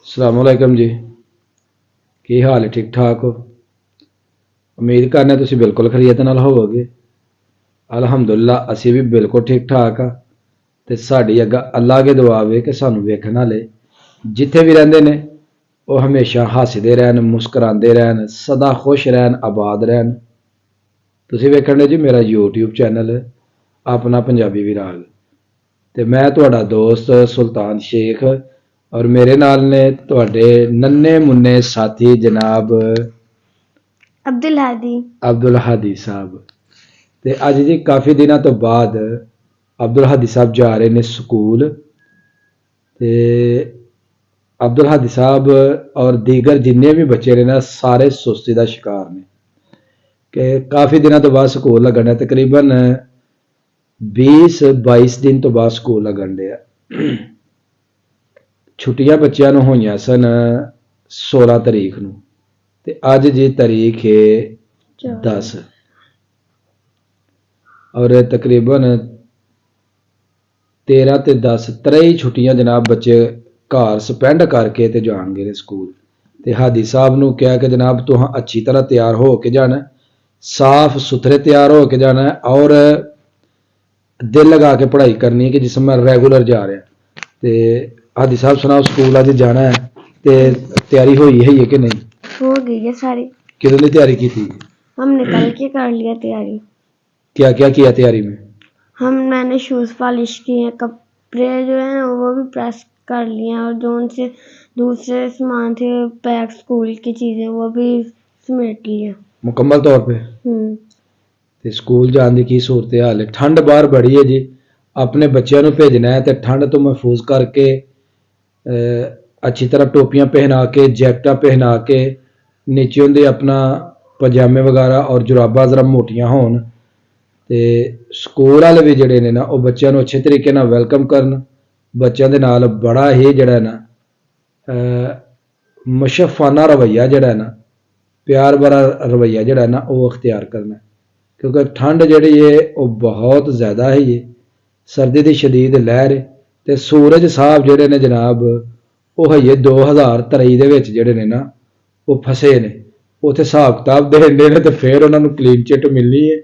अस्सलामुअलैकुम जी। की हाल है? ठीक ठाक हो? उम्मीद करने तुसीं बिल्कुल खैरियत नाल होवोगे। अल्हम्दुलिल्लाह असीं भी बिल्कुल ठीक ठाक आ ते साडी अग्गे अल्लाह अगे दुआ वे कि सानूं वेखण वाले जिथे भी रहिंदे ने वो हमेशा हसदे रहन, मुस्करांदे रहन, सदा खुश रहन, आबाद रहन। तुसीं वेखण दे जी मेरा यूट्यूब चैनल अपना पंजाबी विराग ते मैं तुहाडा दोस्त सुल्तान शेख और मेरे नाल ने तुहाडे नन्हे मुन्ने साथी जनाब अब्दुल हादी साहब। ते अज जी काफ़ी दिनों तो बाद अब्दुल हादी साहब जा रहे ने स्कूल ते अब्दुल हादी साहब और दीगर जिन्ने भी बच्चे ने ना सारे सुस्ती का शिकार ने कि काफ़ी दिनों तो बाद स्कूल लगन है। तकरीबन 20-22 दिन तो बाद स्कूल लगन दिया। छुट्टियां बच्चों नूं होईयां सन 16 तरीक नूं ते अज जी तारीख है 10 और तकरीबन 13 ते 10 3 छुट्टियां जनाब बच्चे घर स्पेंड करके ते जाणगे स्कूल। ते हादी साहब नूं कहा कि जनाब तुहां अच्छी तरह तैयार हो के जाना, साफ सुथरे तैयार हो के जाना और दिल लगा के पढ़ाई करनी है कि जिसमें मैं रेगुलर जा रहा। तो हादी साहब सुनाओ स्कूल अज जाना है तो तैयारी हुई है कि नहीं? हो गई है सारी। कितने की तैयारी की थी? हमने कल के कर लिया तैयारी। क्या क्या किया तैयारी में? मैंने शूज पॉलिश किए, कपड़े जो हैं वो भी प्रेस कर लिए और जो उनसे दूसरे सामान थे बैग स्कूल की चीजें वो भी समेट लिए मुकम्मल तौर पे। ते स्कूल जाने की सूरत हाल है। ठंड बाहर बड़ी है जी, अपने बच्चों को भेजना है तो ठंड तो महफूज करके अच्छी तरह टोपियां पहना के जैकटा पहना के नीचे उनके अपना पजामे वगैरह और जुराबा जरा मोटियां होन ते स्कूल वाले भी जड़े ने ना वो बच्चों को अच्छे तरीके नाल वेलकम करन, बच्चों के नाल बड़ा ही जड़ा ना मशफ़ाना रवैया जड़ा ना प्यार भरा रवैया जड़ा ना वो अख्तियार करना क्योंकि ठंड जड़ी है वो बहुत ज़्यादा है। ये सर्दी की शदीद लहर है तो सूरज साहब जड़े ने जनाब वो है 2023 जड़े ने ना वो फसे ने उत्थे हिसाब किताब देने ने तो फिर उन्होंने क्लीन चिट मिलनी है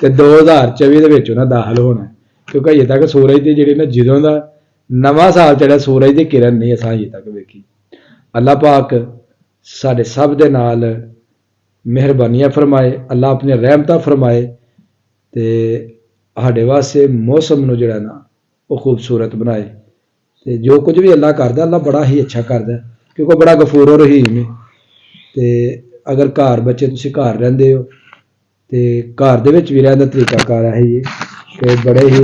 तो 2024 उन्हें दाखिल होना है क्योंकि अजे तक सूरज की जी ना जो का नवा साल चढ़ा सूरज की किरण नहीं असा अजे तक वेखी। अल्लाह पाक साढ़े सब दे नाल मेहरबानियां फरमाए, अल्लाह अपनी रहमतां फरमाए तो साढ़े वास्ते मौसम नूं जिहड़ा ना वो खूबसूरत बनाए। तो जो कुछ भी अल्लाह करदा अल्लाह बड़ा ही अच्छा करदा क्योंकि बड़ा गफूर और रहीम है। तो अगर घर बच्चे तुसीं घर रहिंदे हो तो घर दे विच भी रहन दा तरीकाकार है ये कि बड़े ही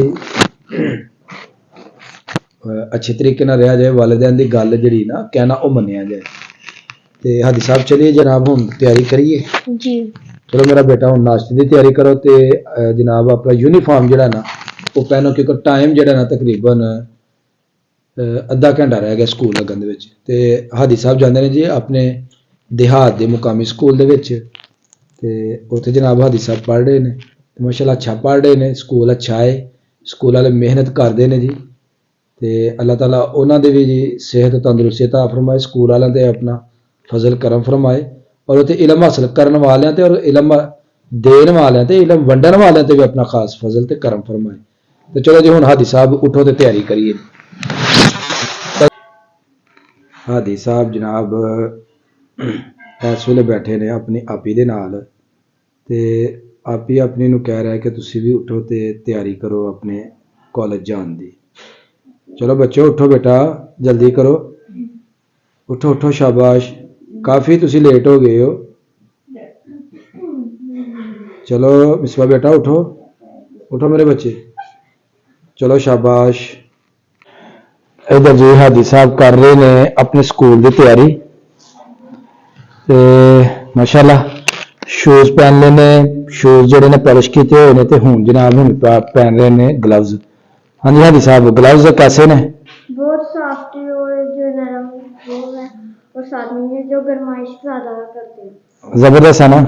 अच्छे तरीके नाल रहा जाए, वालिदैन दी गल जिहड़ी ना कहना वो मन्निया जाए। तो हादी साहब चलिए जनाब हुण तैयारी करिए जी। चलो मेरा बेटा हुण नाश्ते की तैयारी करो तो जनाब अपना यूनीफॉर्म जिहड़ा ना वो पहनो क्योंकि टाइम जिहड़ा ना तकरीबन अद्धा घंटा रह गया स्कूल लगन दे विच। ते हादी साहब जांदे ने जी अपने देहात के मुकामी स्कूल दे विच ते उत्थे जनाब हादी साहब पढ़ रहे हैं तो माशाअल्लाह अच्छा पढ़ रहे हैं, स्कूल अच्छा है, स्कूल वाले मेहनत करते हैं जी। तो अल्लाह ताला उन्होंने दे भी जी सेहत तंदुरुस्ती अता फरमाए, स्कूल वालों ते अपना फजल करम फरमाए और उत्थे इलम हासिल करने वाले ते और इलम देने वाले ते इलम वंडन वाले ते भी अपना खास फजल ते करम फरमाए। तो चलो जी हुण हादी साहब उठो तो तैयारी करिए। हादी साहब जनाब इस वेले बैठे ने अपनी आपी दे नाल ते आपी अपनी नूं कह रहा है कि तुसीं भी उठो तो तैयारी करो अपने कॉलेज जान दी। चलो बच्चों उठो बेटा जल्दी करो, उठो उठो शाबाश, काफ़ी तुसीं लेट हो गए हो। चलो मिसबा बेटा उठो उठो मेरे बच्चे, चलो शाबाश। इधर जी हादी साहब कर रहे ने अपने स्कूल की तैयारी ते माशाअल्लाह शूज पहन ने, शूज जोड़े ने पॉलिश किए हुए ने ते हुण जनाब हुण पहन रहे ने ग्लव्स। हाँ जी हादी साहब ग्लव्स कैसे ने? बहुत सॉफ्ट और जो नरम वो है और साथ में जो गर्माइश ज्यादा करते हैं। जबरदस्त है ना?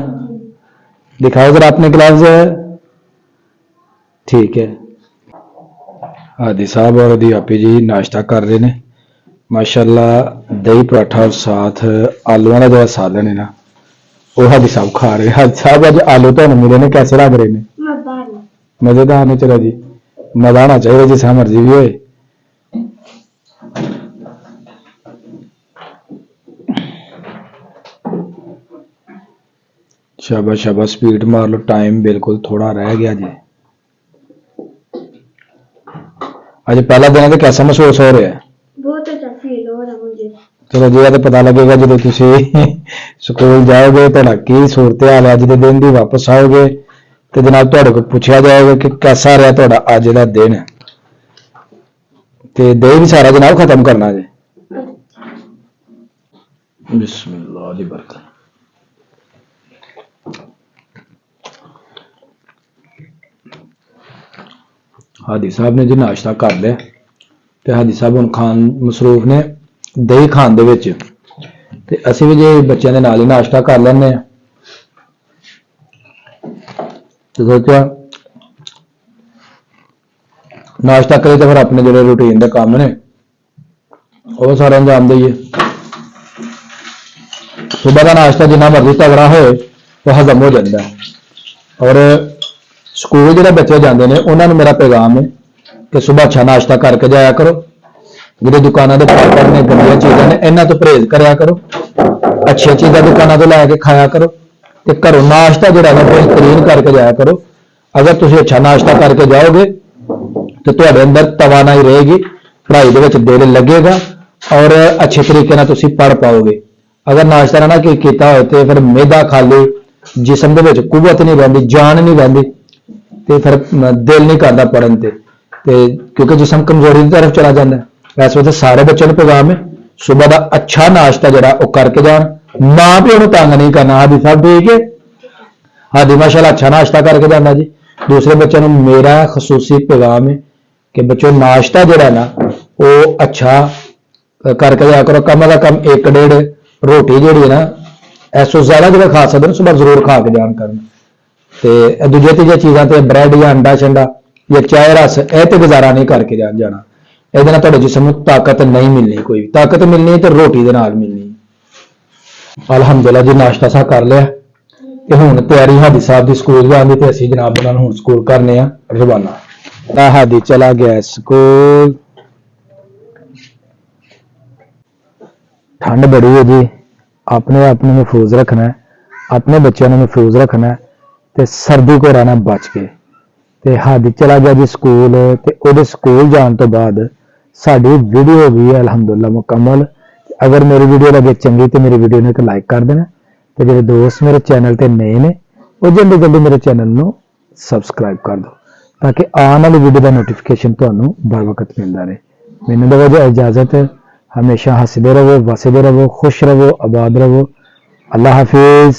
दिखाओ जरा अपने ग्लव्स। ठीक है हादी साहब और दी आपी जी नाश्ता कर रहे हैं माशाल्लाह दही पराठा और साथ आलूआं का जो सालन है ना वो हादी साहब खा रहे हैं। हादी साहब अज आलू तो मिले ने कैसे लग रहे हैं? मजेदार ने। चलो जी मजा आना चाहिए जिस मर्जी भी होए। शाबाश शाबाश स्पीड मार लो, टाइम बिल्कुल थोड़ा रह गया जी। आज पहला दिन है तो कैसा महसूस हो रहा है? बहुत अच्छा फील हो रहा है मुझे। चलो जी तो पता लगेगा जो तुम स्कूल जाओगे तो की सूरत हाल है अज के दिन की, वापस आओगे तो जनाब तुहाडे को पूछा जाएगा कि कैसा रहा तुहाडा अज का दिन। ते दही भी सारा जनाब खत्म करना जी। बिस्मिल्लाह दी बरकत। हादी साहब ने जी नाश्ता कर लिया ते हादी साहब हुण खान मसरूफ ने दही खान दे विच, ते असीं भी जे बच्चों के नाल ही नाश्ता कर लैंदे आ। तो सोचा नाश्ता करिए तो फिर अपने जो रूटीन के काम ने वो सारा अंजाम देइए। सुबह का नाश्ता जिन्ना मर्जी तगड़ा हो तो हजम हो जाता है। और स्कूल जो बच्चे जाते हैं उन्होंने मेरा पैगाम है कि सुबह अच्छा नाश्ता करके जाया करो। जो दुकानों के पापड़ ने गंदियां चीज़ां ने इन्हों तो परहेज कराया करो। अच्छी चीज़ां दुकानों तो लैके खाया करो। तो घरों नाश्ता जो बेहतरीन करके जाया करो। अगर तुम अच्छा नाश्ता करके जाओगे तो तुम्हारे अंदर तवानाई रहेगी, पढ़ाई के दिल लगेगा और अच्छे तरीके से तुम पढ़ पाओगे। अगर नाश्ता ना किया हो तो फिर मेदा खाली जिसम के कुवत नहीं रही, जान नहीं रही, तो फिर दिल नहीं करता पढ़न ते क्योंकि जिसम कमजोरी की तरफ चला जाता है। इस वास्ते सारे बच्चों को पैगाम है सुबह का अच्छा नाश्ता जरा करके जान, मां प्यो को तंग नहीं करना। हादी साहब ठीक है, हादी माशाल्लाह अच्छा नाश्ता करके जाना जी। दूसरे बच्चों को मेरा खसूसी पैगाम है कि बच्चों नाश्ता जरा ना वो अच्छा करके जाया करो। कम अज कम 1-1.5 रोटी जी है ना ऐसो ज्यादा जो खा सकते सुबह जरूर खा के जान करना। तो दूजे तीजे चीज़ों से ब्रैड या अंडा शंडा या चाय रस यह तो गुजारा नहीं करके जाना। ये जिसम को ताकत नहीं मिलनी, कोई ताकत मिलनी तो रोटी के नाल मिलनी। अलहमदुल्ला जी नाश्ता सा कर लिया तो हुण तैयारी हादी साहब की स्कूल जाने की। असीं जनाब उन्होंने हुण स्कूल करने रवाना। हादी चला गया स्कूल। ठंड बड़ी है जी, अपने आप में महफूज रखना है, अपने बच्चों को महफूज रखना है तो सर्दी को रहना बच के। ते हादी चला गया जी स्कूल। तो वो स्कूल जाने तो बाद साड़ी वीडियो हो गई है अलहमदुल्ला मुकम्मल। अगर मेरी वीडियो लगे चंगी तो मेरी वीडियो ने एक लाइक कर देना। तो जो दोस्त मेरे चैनल पर नए ने वो जल्दी जल्दी मेरे चैनल को सबसक्राइब कर दो ताकि आने वाली वीडियो का नोटिफिकेशन तुम्हें बर वक्त मिलता रहे। मैनू दो इजाजत, हमेशा हंसते रहो, वसदे रहो, खुश रहो, आबाद रहो। अल्लाह हाफिज।